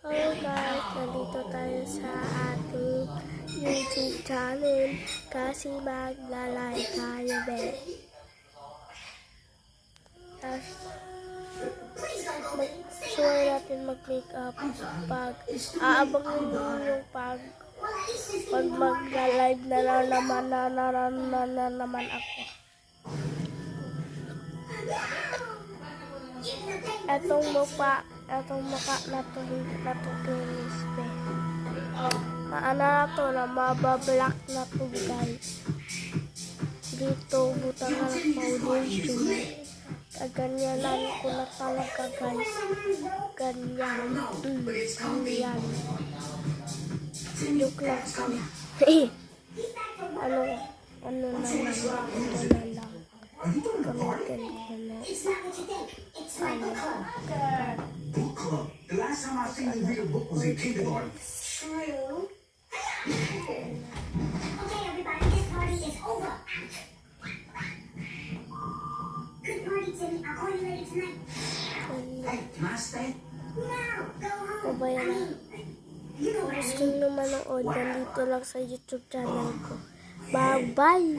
Hello guys, nandito tayo sa ating YouTube channel kasi magla-live tayo Tapos sure natin mag-make up pag aabangin nyo yung pag magla-live na naman ako. Etong mukha na to kinis na to na mabablock na to guys. Dito butang na ng foundation. Ganyanan ko na talaga guys. Ganyan. Ganyan. Joke lang pala. ano naman. Ito na lang. Gamitin ko na. Book club. The last time I seen you read a book was in kindergarten. True. Okay, everybody, this party is over. Good party, Timmy. I'll call you later tonight. Hey, can I stay? No, go home. Pabayan na. You know what I Gusto mean. nyo manood, nandito lang sa YouTube channel ko. Bye-bye!